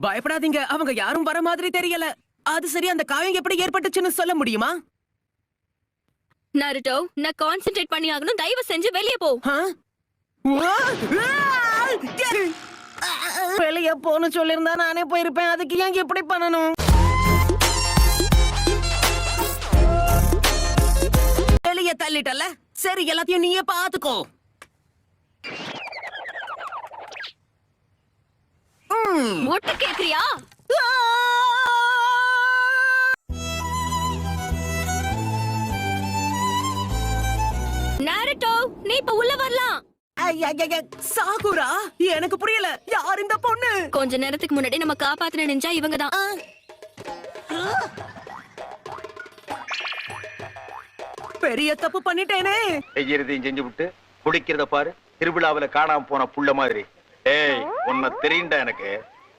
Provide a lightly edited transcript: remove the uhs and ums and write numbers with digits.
பயப்படாதீங்க, அவங்க யாரும் வர மாதிரி தெரியல. அது சரி, அந்த காயம் எப்படி ஏற்பட்டுச்சுன்னு சொல்ல முடியுமா? நாருட்டோ, நான் கான்சென்ட்ரேட் பண்ணி ஆகணும். தயவு செஞ்சு வெளியே போ. வெளிய போன்னு சொல்லிருந்தா நானே போயிருப்பேன். அதுக்கு ஏன் எப்படி பண்ணணும்? வெளிய தள்ளிட்டல. சரி, எல்லாத்தையும் நீயே பாத்துக்கோ. மொட்டை கேக்குறியா? நாருட்டோ, நீ இப்ப உள்ள வரலாம். சாகுரா, எனக்கு புரியல. யார் இந்த பொண்ணு? கொஞ்ச நேரத்துக்கு முன்னாடி நம்ம காப்பாத்தின நினைச்சா இவங்க தான். பெரிய தப்பு பண்ணிட்டேனே. செய்யறதையும் செஞ்சு விட்டு குடிக்கிறத பாரு. திருவிழாவில காணாம போன புள்ள மாதிரி. ஏய், உன்னை தெரியுண்டா எனக்கு.